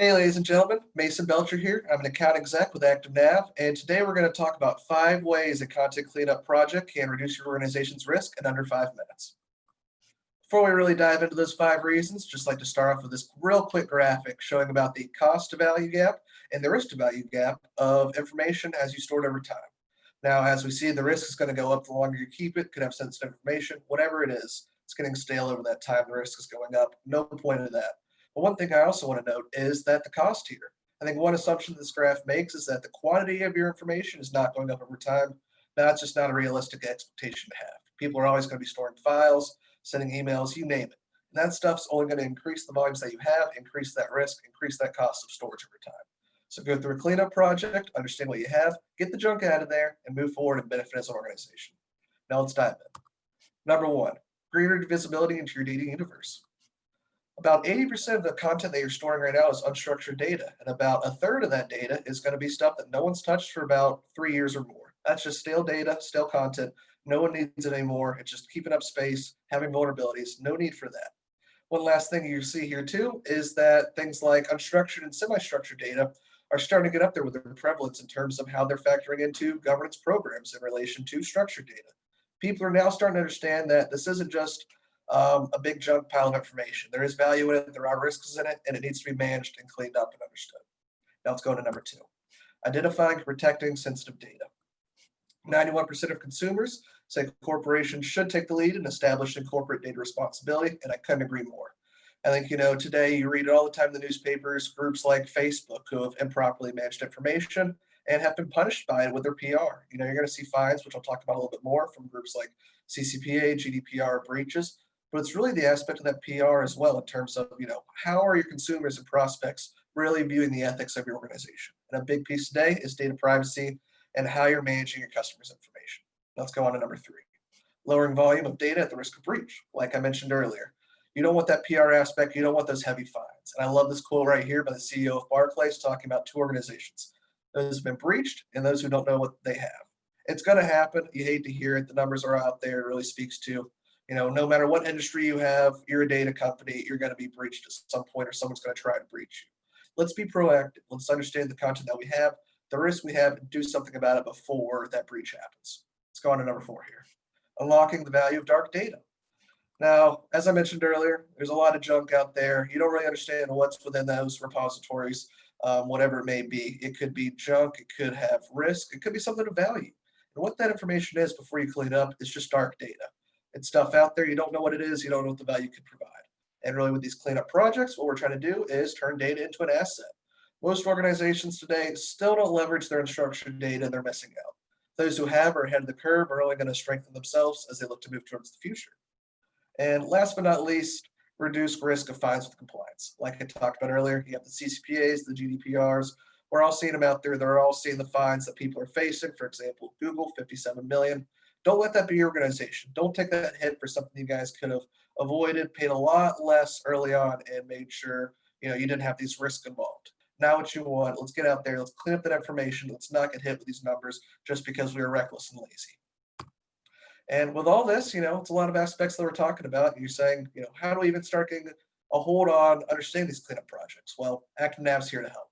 Hey, ladies and gentlemen, Mason Belcher here. I'm an account exec with ActiveNAV, and today we're going to talk about 5 ways a content cleanup project can reduce your organization's risk in under 5 minutes. Before we really dive into those 5 reasons, just like to start off with this real quick graphic showing about the cost to value gap and the risk to value gap of information as you store it over time. Now, as we see, the risk is going to go up the longer you keep it, could have sensitive information, whatever it is, it's getting stale over that time, the risk is going up. No point of that. But one thing I also want to note is that the cost here. I think one assumption this graph makes is that the quantity of your information is not going up over time. That's just not a realistic expectation to have. People are always going to be storing files, sending emails, you name it. And that stuff's only going to increase the volumes that you have, increase that risk, increase that cost of storage over time. So go through a cleanup project, understand what you have, get the junk out of there, and move forward and benefit as an organization. Now let's dive in. Number one, greater visibility into your data universe. About 80% of the content that you're storing right now is unstructured data, and about a third of that data is going to be stuff that no one's touched for about 3 years or more. That's just stale data, stale content. No one needs it anymore. It's just keeping up space, having vulnerabilities. No need for that. One last thing you see here too is that things like unstructured and semi-structured data are starting to get up there with their prevalence in terms of how they're factoring into governance programs in relation to structured data. People are now starting to understand that this isn't just a big junk pile of information. There is value in it, there are risks in it, and it needs to be managed and cleaned up and understood. Now let's go to number two, identifying and protecting sensitive data. 91% of consumers say corporations should take the lead in establishing corporate data responsibility, and I couldn't agree more. I think, today you read it all the time in the newspapers, groups like Facebook who have improperly managed information and have been punished by it with their PR. You're going to see fines, which I'll talk about a little bit more, from groups like CCPA, GDPR breaches, but it's really the aspect of that PR as well in terms of, how are your consumers and prospects really viewing the ethics of your organization? And a big piece today is data privacy and how you're managing your customers' information. Let's go on to number three, lowering volume of data at the risk of breach. Like I mentioned earlier, you don't want that PR aspect. You don't want those heavy fines. And I love this quote right here by the CEO of Barclays talking about 2 organizations, those who've been breached and those who don't know what they have. It's going to happen. You hate to hear it. The numbers are out there. It really speaks to, no matter what industry you have, you're a data company, you're going to be breached at some point or someone's going to try to breach you. Let's be proactive. Let's understand the content that we have, the risk we have, and do something about it before that breach happens. Let's go on to number 4 here, unlocking the value of dark data. Now, as I mentioned earlier, there's a lot of junk out there. You don't really understand what's within those repositories, whatever it may be. It could be junk, it could have risk, it could be something of value. And what that information is before you clean up is just dark data. It's stuff out there, you don't know what it is, you don't know what the value could provide. And really with these cleanup projects, what we're trying to do is turn data into an asset. Most organizations today still don't leverage their unstructured data, and they're missing out. Those who have are ahead of the curve are only going to strengthen themselves as they look to move towards the future. And last but not least, reduce risk of fines with compliance. Like I talked about earlier, you have the CCPAs, the GDPRs. We're all seeing them out there. They're all seeing the fines that people are facing. For example, Google, 57 million. Don't let that be your organization. Don't take that hit for something you guys could have avoided, paid a lot less early on, and made sure you didn't have these risks involved. Now what you want, let's get out there, let's clean up that information, let's not get hit with these numbers just because we were reckless and lazy. And with all this, it's a lot of aspects that we're talking about. And you're saying, how do we even start getting a hold on understanding these cleanup projects? Well, ActiveNAV's here to help.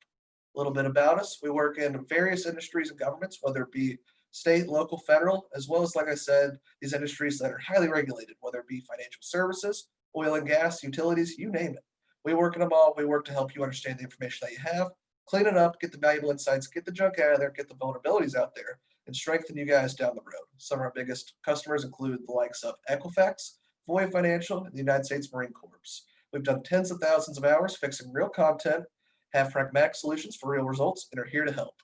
A little bit about us. We work in various industries and governments, whether it be state, local, federal, as well as, like I said, these industries that are highly regulated, whether it be financial services, oil and gas, utilities, you name it. We work in them all. We work to help you understand the information that you have, clean it up, get the valuable insights, get the junk out of there, get the vulnerabilities out there, and strengthen you guys down the road. Some of our biggest customers include the likes of Equifax, Voya Financial, and the United States Marine Corps. We've done tens of thousands of hours fixing real content, have pragmatic solutions for real results, and are here to help.